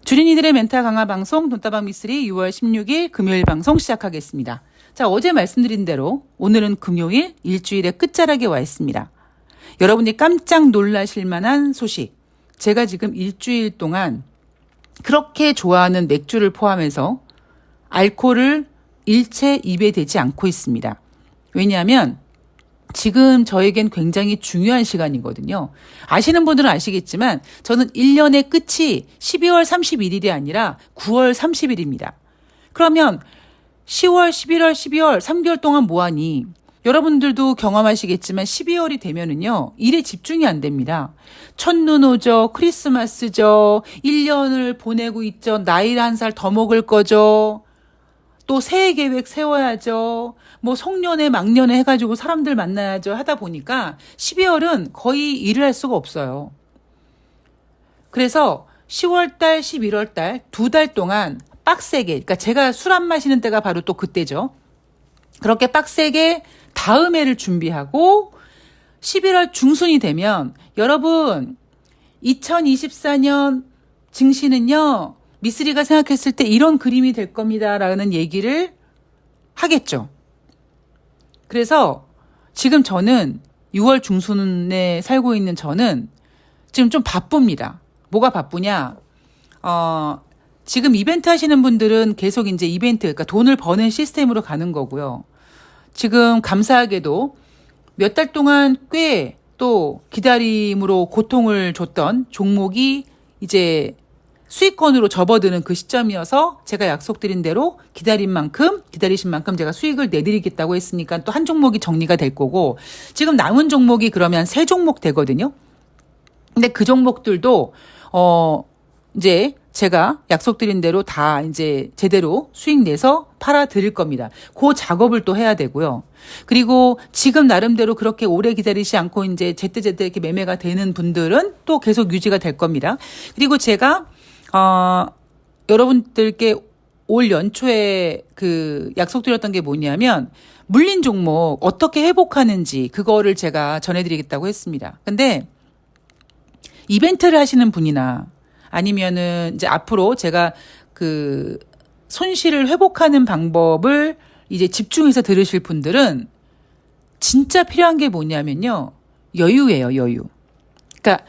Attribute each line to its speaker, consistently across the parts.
Speaker 1: 주린이들의 멘탈 강화 방송 돈다방 미스리 6월 16일 금요일 방송 시작하겠습니다. 자, 어제 말씀드린 대로 오늘은 금요일 일주일의 끝자락에 와 있습니다. 여러분이 깜짝 놀라실 만한 소식. 제가 지금 일주일 동안 그렇게 좋아하는 맥주를 포함해서 알코올을 일체 입에 대지 않고 있습니다. 왜냐하면 지금 저에겐 굉장히 중요한 시간이거든요. 아시는 분들은 아시겠지만 저는 1년의 끝이 12월 31일이 아니라 9월 30일입니다. 그러면 10월, 11월, 12월 3개월 동안 뭐하니? 여러분들도 경험하시겠지만 12월이 되면은요, 일에 집중이 안 됩니다. 첫눈 오죠, 크리스마스죠, 1년을 보내고 있죠, 나이를 한 살 더 먹을 거죠, 또 새해 계획 세워야죠. 뭐 송년회 막년회 해가지고 사람들 만나야죠 하다 보니까 12월은 거의 일을 할 수가 없어요. 그래서 10월달, 11월달 2달 동안 빡세게, 그러니까 제가 술 안 마시는 때가 바로 또 그때죠. 그렇게 빡세게 다음 해를 준비하고 11월 중순이 되면 여러분 2024년 증시는요, 미쓰리가 생각했을 때 이런 그림이 될 겁니다라는 얘기를 하겠죠. 그래서 지금 저는 6월 중순에 살고 있는 저는 지금 좀 바쁩니다. 뭐가 바쁘냐? 지금 이벤트 하시는 분들은 계속 이제 이벤트, 그러니까 돈을 버는 시스템으로 가는 거고요. 지금 감사하게도 몇 달 동안 꽤 또 기다림으로 고통을 줬던 종목이 이제 수익권으로 접어드는 그 시점이어서 제가 약속드린 대로 기다리신 만큼 제가 수익을 내드리겠다고 했으니까 또 한 종목이 정리가 될 거고, 지금 남은 종목이 그러면 3종목 되거든요. 근데 그 종목들도 이제 제가 약속드린 대로 다 이제 제대로 수익 내서 팔아 드릴 겁니다. 그 작업을 또 해야 되고요. 그리고 지금 나름대로 그렇게 오래 기다리지 않고 이제 제때제때 이렇게 매매가 되는 분들은 또 계속 유지가 될 겁니다. 그리고 제가 여러분들께 올 연초에 그 약속드렸던 게 뭐냐면 물린 종목 어떻게 회복하는지 그거를 제가 전해드리겠다고 했습니다. 근데 이벤트를 하시는 분이나 아니면은 이제 앞으로 제가 그 손실을 회복하는 방법을 이제 집중해서 들으실 분들은 진짜 필요한 게 뭐냐면요, 여유예요, 여유. 그러니까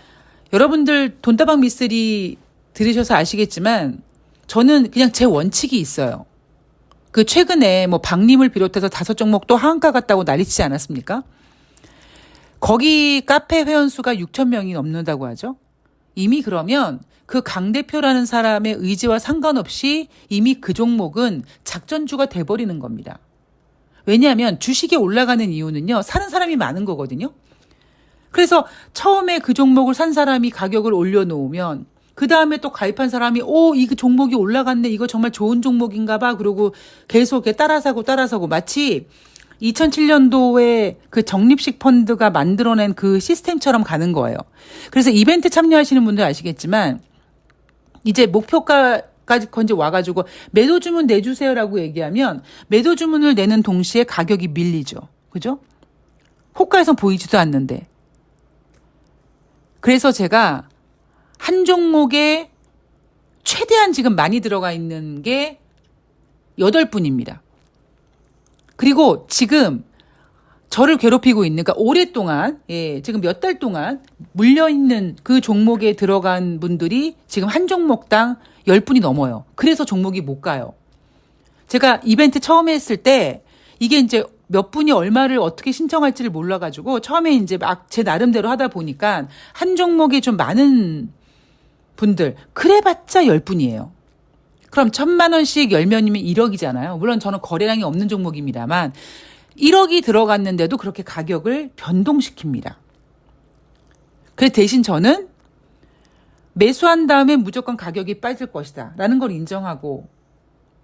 Speaker 1: 여러분들 돈다방 미쓰리 들으셔서 아시겠지만 저는 그냥 제 원칙이 있어요. 그 최근에 뭐 박림을 비롯해서 5종목 또 하한가 갔다고 난리치지 않았습니까? 거기 카페 회원수가 6,000명이 넘는다고 하죠. 이미 그러면 그 강 대표라는 사람의 의지와 상관없이 이미 그 종목은 작전주가 돼버리는 겁니다. 왜냐하면 주식이 올라가는 이유는요, 사는 사람이 많은 거거든요. 그래서 처음에 그 종목을 산 사람이 가격을 올려놓으면 그 다음에 또 가입한 사람이 이 종목이 올라갔네, 이거 정말 좋은 종목인가 봐, 그러고 계속 따라 사고 마치 2007년도에 그 적립식 펀드가 만들어낸 그 시스템처럼 가는 거예요. 그래서 이벤트 참여하시는 분들 아시겠지만 이제 목표가까지 건지 와가지고 매도 주문 내주세요라고 얘기하면 매도 주문을 내는 동시에 가격이 밀리죠. 그죠? 호가에선 보이지도 않는데. 그래서 제가 한 종목에 최대한 지금 많이 들어가 있는 게 8분입니다. 그리고 지금 저를 괴롭히고 있는, 그러니까 오랫동안, 지금 몇 달 동안 물려있는 그 종목에 들어간 분들이 지금 한 종목당 10분이 넘어요. 그래서 종목이 못 가요. 제가 이벤트 처음에 했을 때 이게 이제 몇 분이 얼마를 어떻게 신청할지를 몰라가지고 처음에 이제 막 제 나름대로 하다 보니까 한 종목에 좀 많은 분들, 그래봤자 10분이에요. 그럼 1,000만 원씩 10명이면 1억이잖아요. 물론 저는 거래량이 없는 종목입니다만 1억이 들어갔는데도 그렇게 가격을 변동시킵니다. 그래서 대신 저는 매수한 다음에 무조건 가격이 빠질 것이다 라는 걸 인정하고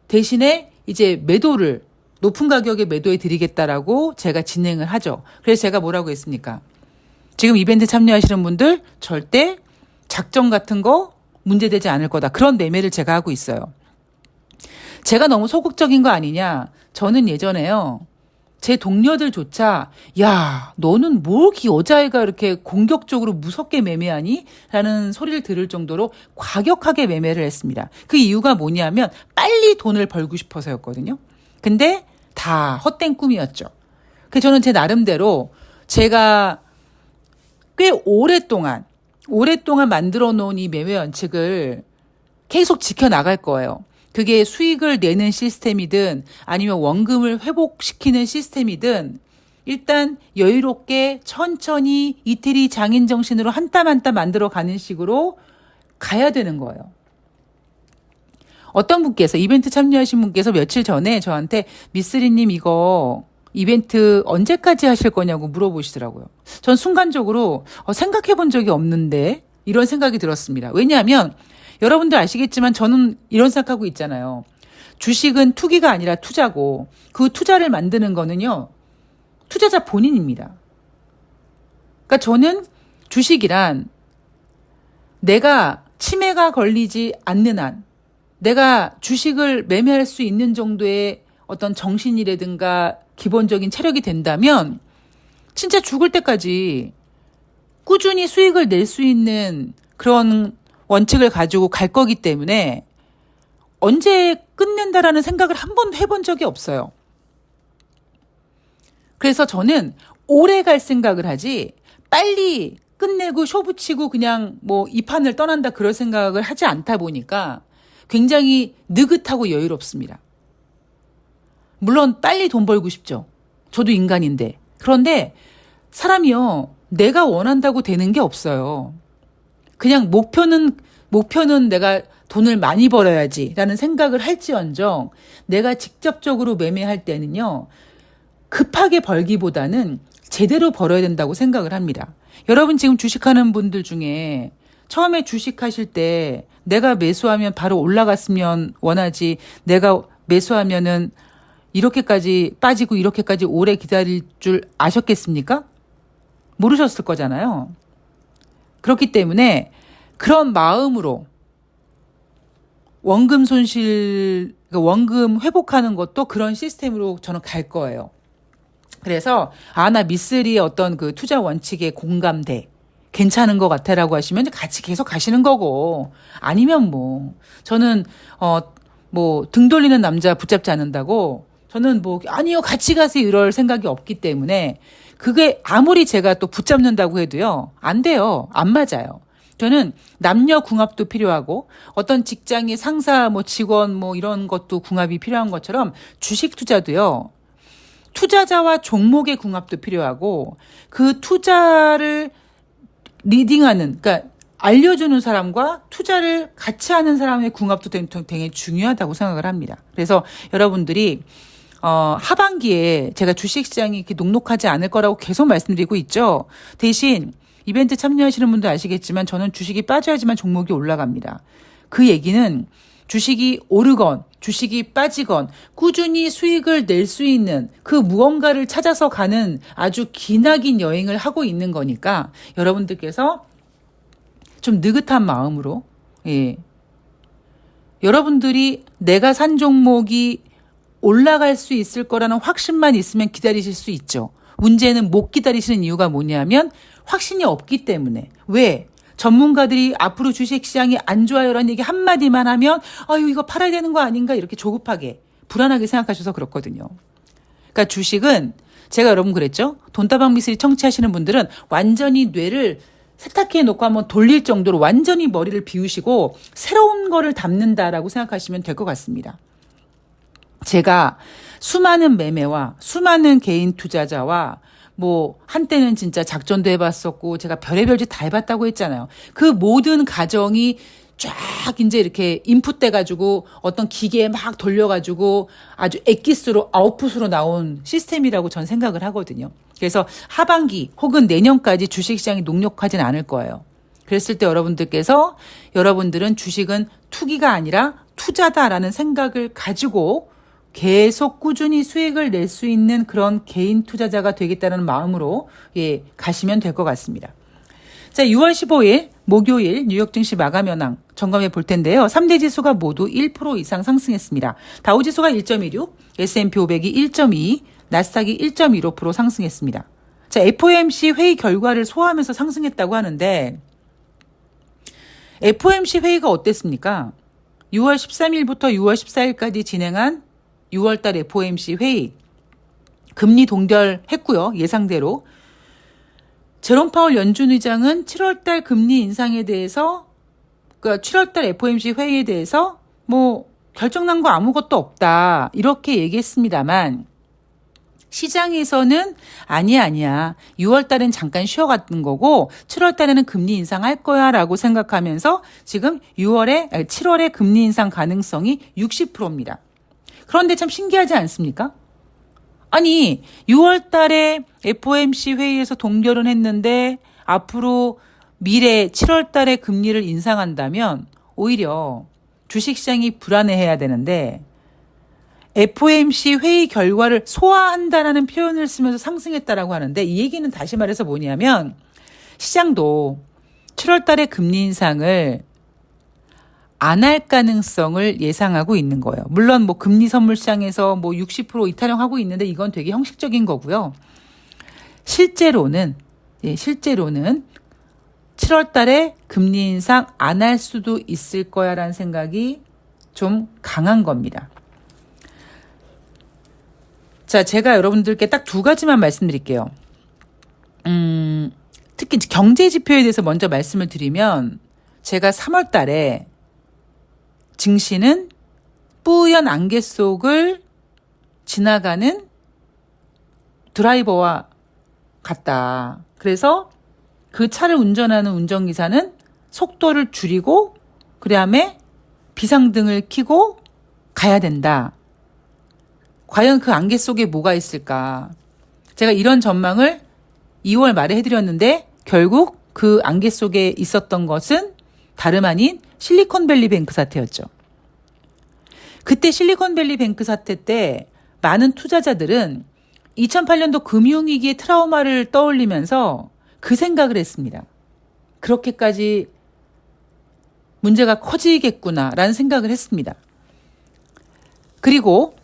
Speaker 1: 대신에 이제 매도를 높은 가격에 매도해 드리겠다라고 제가 진행을 하죠. 그래서 제가 뭐라고 했습니까? 지금 이벤트 참여하시는 분들 절대 작전 같은 거 문제되지 않을 거다. 그런 매매를 제가 하고 있어요. 제가 너무 소극적인 거 아니냐? 저는 예전에요, 제 동료들조차 야, 너는 뭘 여자애가 이렇게 공격적으로 무섭게 매매하니? 라는 소리를 들을 정도로 과격하게 매매를 했습니다. 그 이유가 뭐냐면 빨리 돈을 벌고 싶어서였거든요. 근데 다 헛된 꿈이었죠. 그래서 저는 제 나름대로 제가 꽤 오랫동안 만들어 놓은 이 매매 원칙을 계속 지켜나갈 거예요. 그게 수익을 내는 시스템이든 아니면 원금을 회복시키는 시스템이든 일단 여유롭게 천천히 이태리 장인 정신으로 한 땀 한 땀 만들어 가는 식으로 가야 되는 거예요. 어떤 분께서 이벤트 참여하신 분께서 며칠 전에 저한테 미쓰리님 이거 이벤트 언제까지 하실 거냐고 물어보시더라고요. 전 순간적으로 생각해 본 적이 없는데 이런 생각이 들었습니다. 왜냐하면 여러분들 아시겠지만 저는 이런 생각하고 있잖아요. 주식은 투기가 아니라 투자고 그 투자를 만드는 거는요. 투자자 본인입니다. 그러니까 저는 주식이란 내가 치매가 걸리지 않는 한 내가 주식을 매매할 수 있는 정도의 어떤 정신이라든가 기본적인 체력이 된다면 진짜 죽을 때까지 꾸준히 수익을 낼 수 있는 그런 원칙을 가지고 갈 거기 때문에 언제 끝낸다라는 생각을 한 번도 해본 적이 없어요. 그래서 저는 오래 갈 생각을 하지 빨리 끝내고 쇼 붙이고 그냥 뭐 이 판을 떠난다 그럴 생각을 하지 않다 보니까 굉장히 느긋하고 여유롭습니다. 물론 빨리 돈 벌고 싶죠. 저도 인간인데. 그런데 사람이요. 내가 원한다고 되는 게 없어요. 그냥 목표는 내가 돈을 많이 벌어야지라는 생각을 할지언정 내가 직접적으로 매매할 때는요. 급하게 벌기보다는 제대로 벌어야 된다고 생각을 합니다. 여러분 지금 주식하는 분들 중에 처음에 주식하실 때 내가 매수하면 바로 올라갔으면 원하지 내가 매수하면은 이렇게까지 빠지고 이렇게까지 오래 기다릴 줄 아셨겠습니까? 모르셨을 거잖아요. 그렇기 때문에 그런 마음으로 원금 손실, 원금 회복하는 것도 그런 시스템으로 저는 갈 거예요. 그래서 나 미쓰리의 어떤 그 투자 원칙에 공감돼. 괜찮은 것 같아라고 하시면 같이 계속 가시는 거고 아니면 저는 등 돌리는 남자 붙잡지 않는다고 저는 아니요 같이 가세요 이럴 생각이 없기 때문에 그게 아무리 제가 또 붙잡는다고 해도요 안 돼요. 안 맞아요. 저는 남녀 궁합도 필요하고 어떤 직장의 상사 직원 이런 것도 궁합이 필요한 것처럼 주식 투자도요. 투자자와 종목의 궁합도 필요하고 그 투자를 리딩하는 그러니까 알려주는 사람과 투자를 같이 하는 사람의 궁합도 되게 중요하다고 생각을 합니다. 그래서 여러분들이 하반기에 제가 주식시장이 이렇게 녹록하지 않을 거라고 계속 말씀드리고 있죠. 대신 이벤트 참여하시는 분도 아시겠지만 저는 주식이 빠져야지만 종목이 올라갑니다. 그 얘기는 주식이 오르건 주식이 빠지건 꾸준히 수익을 낼 수 있는 그 무언가를 찾아서 가는 아주 기나긴 여행을 하고 있는 거니까 여러분들께서 좀 느긋한 마음으로 여러분들이 내가 산 종목이 올라갈 수 있을 거라는 확신만 있으면 기다리실 수 있죠. 문제는 못 기다리시는 이유가 뭐냐면 확신이 없기 때문에. 왜? 전문가들이 앞으로 주식시장이 안 좋아요라는 얘기 한마디만 하면 아유 이거 팔아야 되는 거 아닌가 이렇게 조급하게 불안하게 생각하셔서 그렇거든요. 그러니까 주식은 제가 여러분 그랬죠. 돈다방 미쓰리 청취하시는 분들은 완전히 뇌를 세탁기에 놓고 한번 돌릴 정도로 완전히 머리를 비우시고 새로운 거를 담는다라고 생각하시면 될 것 같습니다. 제가 수많은 매매와 수많은 개인 투자자와 한때는 진짜 작전도 해봤었고 제가 별의별 짓 다 해봤다고 했잖아요. 그 모든 과정이 쫙 이제 이렇게 인풋돼가지고 어떤 기계에 막 돌려가지고 아주 엑기스로 아웃풋으로 나온 시스템이라고 전 생각을 하거든요. 그래서 하반기 혹은 내년까지 주식시장이 녹록하진 않을 거예요. 그랬을 때 여러분들은 주식은 투기가 아니라 투자다라는 생각을 가지고 계속 꾸준히 수익을 낼 수 있는 그런 개인 투자자가 되겠다는 마음으로 가시면 될 것 같습니다. 자, 6월 15일 목요일 뉴욕 증시 마감 현황 점검해 볼 텐데요. 3대 지수가 모두 1% 이상 상승했습니다. 다우지수가 1.16, S&P 500이 1.2, 나스닥이 1.15% 상승했습니다. 자, FOMC 회의 결과를 소화하면서 상승했다고 하는데 FOMC 회의가 어땠습니까? 6월 13일부터 6월 14일까지 진행한 6월달 FOMC 회의 금리 동결했고요. 예상대로. 제롬 파월 연준 의장은 7월달 금리 인상에 대해서 그러니까 7월달 FOMC 회의에 대해서 뭐 결정난 거 아무것도 없다 이렇게 얘기했습니다만 시장에서는 아니야 6월달엔 잠깐 쉬어갔던 거고 7월달에는 금리 인상할 거야 라고 생각하면서 지금 7월에 금리 인상 가능성이 60%입니다. 그런데 참 신기하지 않습니까? 아니 6월달에 FOMC 회의에서 동결은 했는데 앞으로 미래 7월달에 금리를 인상한다면 오히려 주식시장이 불안해해야 되는데 FOMC 회의 결과를 소화한다라는 표현을 쓰면서 상승했다라고 하는데 이 얘기는 다시 말해서 뭐냐면 시장도 7월달에 금리 인상을 안 할 가능성을 예상하고 있는 거예요. 물론 뭐 금리 선물 시장에서 뭐 60% 이탈형하고 있는데 이건 되게 형식적인 거고요. 실제로는 7월달에 금리 인상 안 할 수도 있을 거야라는 생각이 좀 강한 겁니다. 자, 제가 여러분들께 딱 두 가지만 말씀드릴게요. 특히 경제 지표에 대해서 먼저 말씀을 드리면 제가 3월 달에 증시는 뿌연 안개 속을 지나가는 드라이버와 같다. 그래서 그 차를 운전하는 운전기사는 속도를 줄이고 그다음에 비상등을 켜고 가야 된다. 과연 그 안개 속에 뭐가 있을까? 제가 이런 전망을 2월 말에 해드렸는데 결국 그 안개 속에 있었던 것은 다름 아닌 실리콘밸리 뱅크 사태였죠. 그때 실리콘밸리 뱅크 사태 때 많은 투자자들은 2008년도 금융위기의 트라우마를 떠올리면서 그 생각을 했습니다. 그렇게까지 문제가 커지겠구나라는 생각을 했습니다. 그리고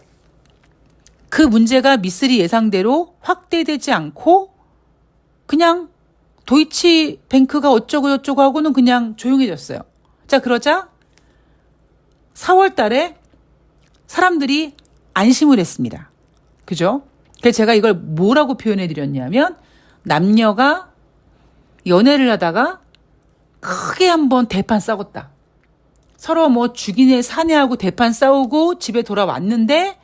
Speaker 1: 그 문제가 미쓰리 예상대로 확대되지 않고 그냥 도이치뱅크가 어쩌고 저쩌고 하고는 그냥 조용해졌어요. 자, 그러자 4월 달에 사람들이 안심을 했습니다. 그죠? 그래서 제가 이걸 뭐라고 표현해 드렸냐면 남녀가 연애를 하다가 크게 한번 대판 싸웠다. 서로 뭐 죽이네 사내하고 대판 싸우고 집에 돌아왔는데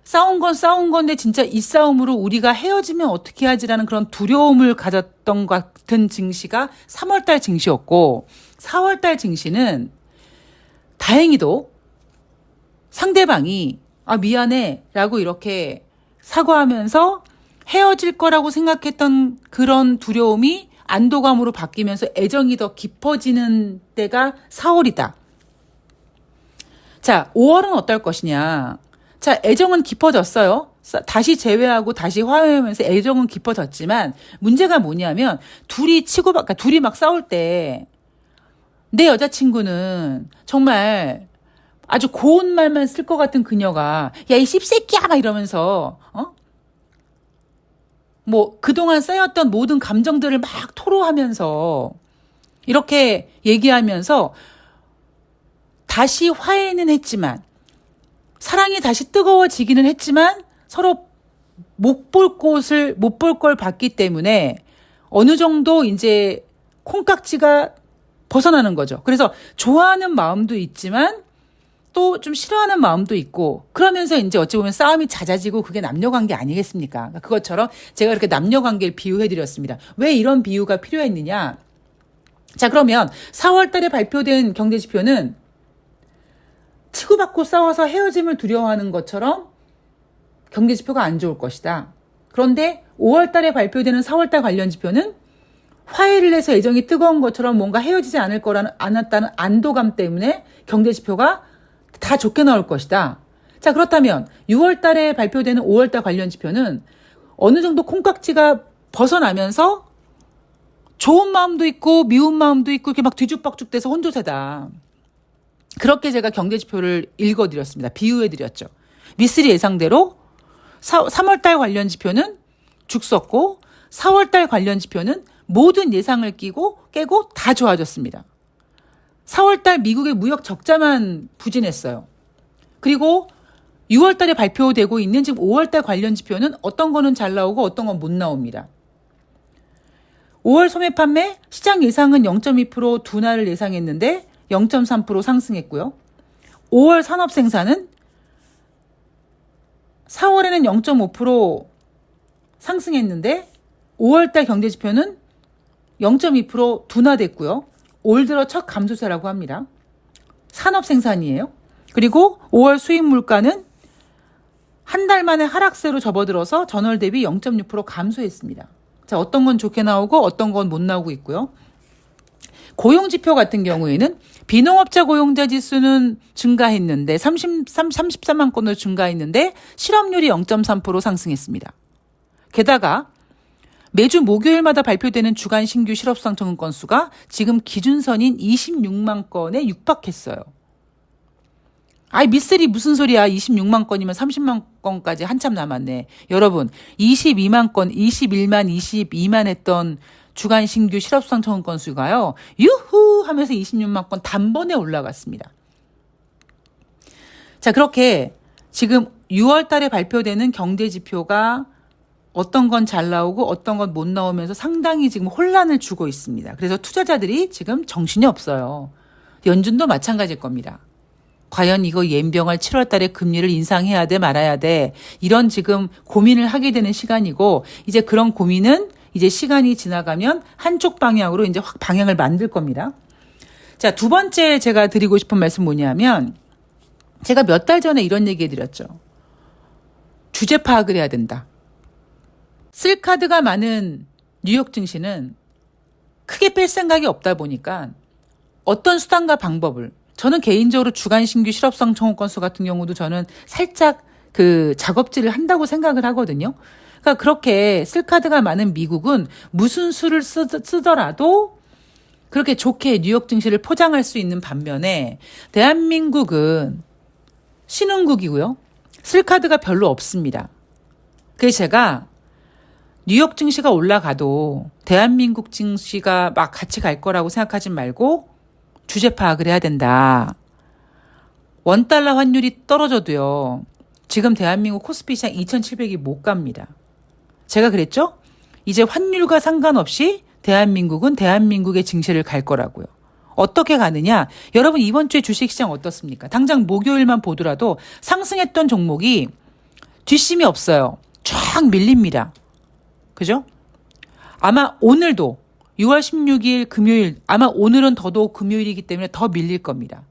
Speaker 1: 싸운 건데 진짜 이 싸움으로 우리가 헤어지면 어떻게 하지라는 그런 두려움을 가졌던 것 같은 증시가 3월달 증시였고 4월달 증시는 다행히도 상대방이 미안해 라고 이렇게 사과하면서 헤어질 거라고 생각했던 그런 두려움이 안도감으로 바뀌면서 애정이 더 깊어지는 때가 4월이다. 자, 5월은 어떨 것이냐. 자, 애정은 깊어졌어요. 다시 재회하고 다시 화해하면서 애정은 깊어졌지만 문제가 뭐냐면 둘이 막 싸울 때 내 여자친구는 정말 아주 고운 말만 쓸 것 같은 그녀가 야, 이 씹새끼야 막 이러면서 뭐 그동안 쌓였던 모든 감정들을 막 토로하면서 이렇게 얘기하면서 다시 화해는 했지만 사랑이 다시 뜨거워지기는 했지만 서로 못 볼 걸 봤기 때문에 어느 정도 이제 콩깍지가 벗어나는 거죠. 그래서 좋아하는 마음도 있지만 또 좀 싫어하는 마음도 있고 그러면서 이제 어찌 보면 싸움이 잦아지고 그게 남녀관계 아니겠습니까? 그러니까 그것처럼 제가 이렇게 남녀관계를 비유해드렸습니다. 왜 이런 비유가 필요했느냐? 자, 그러면 4월 달에 발표된 경제지표는 치고받고 싸워서 헤어짐을 두려워하는 것처럼 경제지표가 안 좋을 것이다. 그런데 5월 달에 발표되는 4월 달 관련 지표는 화해를 해서 애정이 뜨거운 것처럼 뭔가 헤어지지 않았다는 안도감 때문에 경제지표가 다 좋게 나올 것이다. 자, 그렇다면 6월 달에 발표되는 5월 달 관련 지표는 어느 정도 콩깍지가 벗어나면서 좋은 마음도 있고 미운 마음도 있고 이렇게 막 뒤죽박죽돼서 혼조세다. 그렇게 제가 경제지표를 읽어드렸습니다. 비유해드렸죠. 미쓰리 예상대로 3월달 관련 지표는 죽었고 4월달 관련 지표는 모든 예상을 깨고 다 좋아졌습니다. 4월달 미국의 무역 적자만 부진했어요. 그리고 6월달에 발표되고 있는 지금 5월달 관련 지표는 어떤 거는 잘 나오고 어떤 건 못 나옵니다. 5월 소매 판매 시장 예상은 0.2% 둔화를 예상했는데 0.3% 상승했고요. 5월 산업 생산은 4월에는 0.5% 상승했는데 5월달 경제 지표는 0.2% 둔화됐고요. 올 들어 첫 감소세라고 합니다. 산업 생산이에요. 그리고 5월 수입 물가는 한 달 만에 하락세로 접어들어서 전월 대비 0.6% 감소했습니다. 자, 어떤 건 좋게 나오고 어떤 건 못 나오고 있고요. 고용지표 같은 경우에는 비농업자 고용자 지수는 증가했는데 34만 건으로 증가했는데 실업률이 0.3% 상승했습니다. 게다가 매주 목요일마다 발표되는 주간 신규 실업수당 청구 건수가 지금 기준선인 26만 건에 육박했어요. 아이 미쓰리 무슨 소리야. 26만 건이면 30만 건까지 한참 남았네. 여러분 22만 건, 21만, 22만 했던 주간 신규 실업수당 청구 건수가요. 유후 하면서 26만 건 단번에 올라갔습니다. 자, 그렇게 지금 6월 달에 발표되는 경제 지표가 어떤 건 잘 나오고 어떤 건 못 나오면서 상당히 지금 혼란을 주고 있습니다. 그래서 투자자들이 지금 정신이 없어요. 연준도 마찬가지일 겁니다. 과연 이거 연병할 7월 달에 금리를 인상해야 돼 말아야 돼 이런 지금 고민을 하게 되는 시간이고 이제 그런 고민은 이제 시간이 지나가면 한쪽 방향으로 이제 확 방향을 만들 겁니다. 자, 두 번째 제가 드리고 싶은 말씀 뭐냐면 제가 몇 달 전에 이런 얘기 해드렸죠. 주제 파악을 해야 된다. 쓸 카드가 많은 뉴욕 증시는 크게 뺄 생각이 없다 보니까 어떤 수단과 방법을 저는 개인적으로 주간 신규 실업수당 청구 건수 같은 경우도 저는 살짝 그 작업질을 한다고 생각을 하거든요. 그러니까 그렇게 쓸 카드가 많은 미국은 무슨 수를 쓰더라도 그렇게 좋게 뉴욕 증시를 포장할 수 있는 반면에 대한민국은 신흥국이고요. 쓸 카드가 별로 없습니다. 그래서 제가 뉴욕 증시가 올라가도 대한민국 증시가 막 같이 갈 거라고 생각하지 말고 주제 파악을 해야 된다. 원달러 환율이 떨어져도요. 지금 대한민국 코스피 시장 2,700이 못 갑니다. 제가 그랬죠? 이제 환율과 상관없이 대한민국은 대한민국의 증시를 갈 거라고요. 어떻게 가느냐? 여러분 이번 주에 주식시장 어떻습니까? 당장 목요일만 보더라도 상승했던 종목이 뒷심이 없어요. 쫙 밀립니다. 그죠? 아마 오늘도 6월 16일 금요일 아마 오늘은 더더욱 금요일이기 때문에 더 밀릴 겁니다.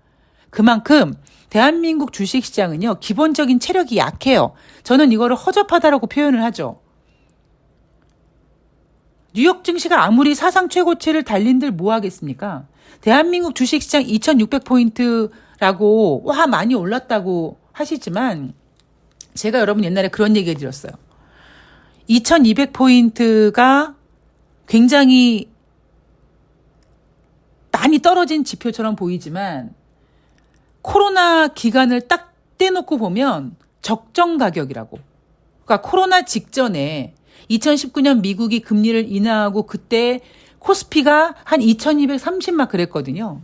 Speaker 1: 그만큼 대한민국 주식시장은요. 기본적인 체력이 약해요. 저는 이거를 허접하다라고 표현을 하죠. 뉴욕 증시가 아무리 사상 최고치를 달린들 뭐 하겠습니까? 대한민국 주식시장 2600포인트라고 와 많이 올랐다고 하시지만 제가 여러분 옛날에 그런 얘기 해드렸어요. 2200포인트가 굉장히 많이 떨어진 지표처럼 보이지만 코로나 기간을 딱 떼놓고 보면 적정 가격이라고. 그러니까 코로나 직전에 2019년 미국이 금리를 인하하고 그때 코스피가 한 2230 막 그랬거든요.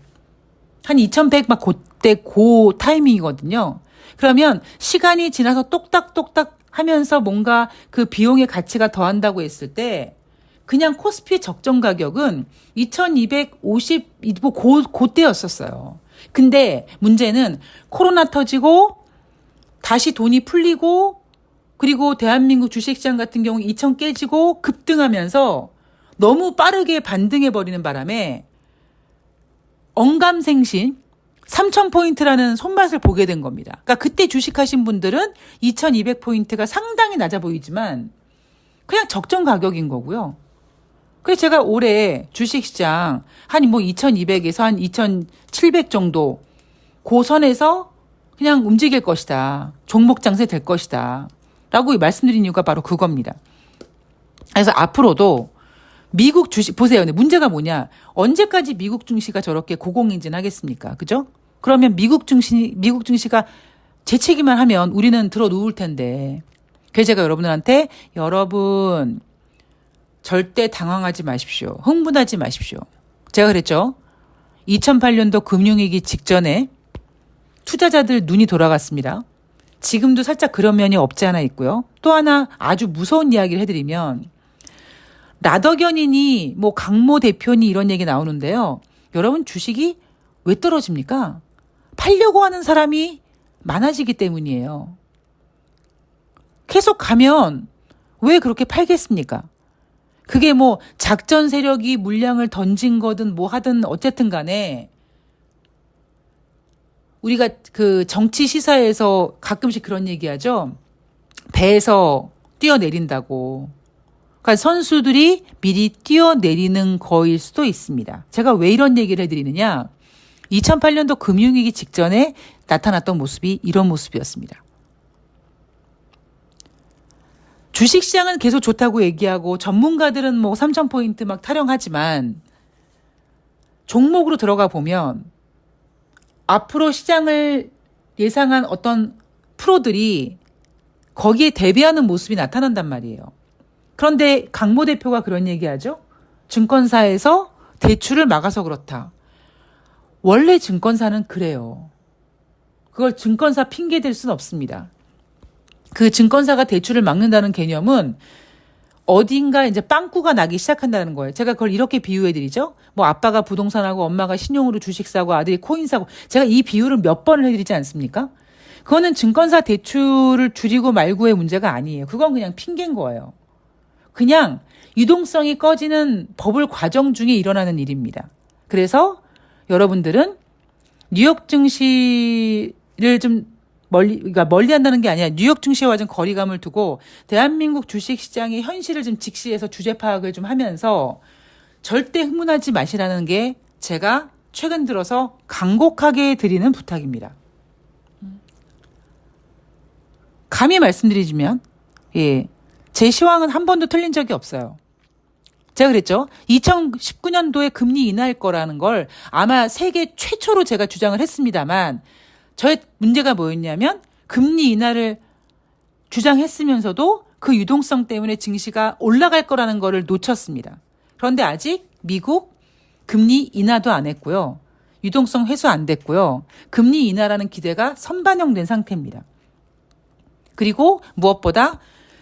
Speaker 1: 한 2100 막 그때 그 타이밍이거든요. 그러면 시간이 지나서 똑딱똑딱 하면서 뭔가 그 비용의 가치가 더한다고 했을 때 그냥 코스피 적정 가격은 2250 뭐 그때였었어요. 근데 문제는 코로나 터지고 다시 돈이 풀리고 그리고 대한민국 주식시장 같은 경우 2000 깨지고 급등하면서 너무 빠르게 반등해버리는 바람에 언감생신 3000포인트라는 손맛을 보게 된 겁니다. 그러니까 그때 주식하신 분들은 2200포인트가 상당히 낮아 보이지만 그냥 적정 가격인 거고요. 그래서 제가 올해 주식시장 한 뭐 2200에서 한 2700 정도 그 선에서 그냥 움직일 것이다. 종목 장세 될 것이다. 라고 말씀드린 이유가 바로 그겁니다. 그래서 앞으로도 미국 주식 보세요. 근데 문제가 뭐냐? 언제까지 미국 증시가 저렇게 고공행진하겠습니까? 그죠? 그러면 미국 증시가 재채기만 하면 우리는 들어 누울 텐데. 그래서 제가 여러분들한테 여러분 절대 당황하지 마십시오. 흥분하지 마십시오. 제가 그랬죠. 2008년도 금융위기 직전에 투자자들 눈이 돌아갔습니다. 지금도 살짝 그런 면이 없지 않아 있고요. 또 하나 아주 무서운 이야기를 해드리면 라더견이니 뭐 강모 대표니 이런 얘기 나오는데요. 여러분 주식이 왜 떨어집니까? 팔려고 하는 사람이 많아지기 때문이에요. 계속 가면 왜 그렇게 팔겠습니까? 그게 뭐 작전 세력이 물량을 던진 거든 뭐 하든 어쨌든 간에 우리가 그 정치 시사에서 가끔씩 그런 얘기하죠. 배에서 뛰어내린다고. 그러니까 선수들이 미리 뛰어내리는 거일 수도 있습니다. 제가 왜 이런 얘기를 해드리느냐. 2008년도 금융위기 직전에 나타났던 모습이 이런 모습이었습니다. 주식시장은 계속 좋다고 얘기하고 전문가들은 뭐 3,000포인트 막 타령하지만 종목으로 들어가 보면 앞으로 시장을 예상한 어떤 프로들이 거기에 대비하는 모습이 나타난단 말이에요. 그런데 강모 대표가 그런 얘기하죠. 증권사에서 대출을 막아서 그렇다. 원래 증권사는 그래요. 그걸 증권사 핑계 댈 수는 없습니다. 그 증권사가 대출을 막는다는 개념은 어딘가 이제 빵꾸가 나기 시작한다는 거예요. 제가 그걸 이렇게 비유해 드리죠. 뭐 아빠가 부동산하고 엄마가 신용으로 주식 사고 아들이 코인 사고 제가 이 비유를 몇 번을 해드리지 않습니까? 그거는 증권사 대출을 줄이고 말고의 문제가 아니에요. 그건 그냥 핑계인 거예요. 그냥 유동성이 꺼지는 버블 과정 중에 일어나는 일입니다. 그래서 여러분들은 뉴욕 증시를 좀 그러니까 멀리 한다는 게 아니라 뉴욕 증시와 좀 거리감을 두고 대한민국 주식시장의 현실을 좀 직시해서 주제 파악을 좀 하면서 절대 흥분하지 마시라는 게 제가 최근 들어서 간곡하게 드리는 부탁입니다. 감히 말씀드리자면 제 시황은 한 번도 틀린 적이 없어요. 제가 그랬죠. 2019년도에 금리 인하할 거라는 걸 아마 세계 최초로 제가 주장을 했습니다만 저의 문제가 뭐였냐면 금리 인하를 주장했으면서도 그 유동성 때문에 증시가 올라갈 거라는 거를 놓쳤습니다. 그런데 아직 미국 금리 인하도 안 했고요. 유동성 회수 안 됐고요. 금리 인하라는 기대가 선반영된 상태입니다. 그리고 무엇보다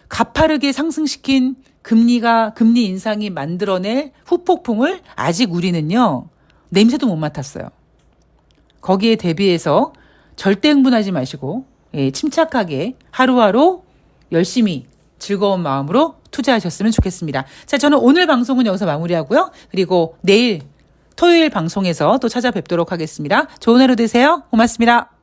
Speaker 1: 가파르게 상승시킨 금리 인상이 만들어낼 후폭풍을 아직 우리는요, 냄새도 못 맡았어요. 거기에 대비해서 절대 흥분하지 마시고, 침착하게 하루하루 열심히 즐거운 마음으로 투자하셨으면 좋겠습니다. 자, 저는 오늘 방송은 여기서 마무리하고요. 그리고 내일 토요일 방송에서 또 찾아뵙도록 하겠습니다. 좋은 하루 되세요. 고맙습니다.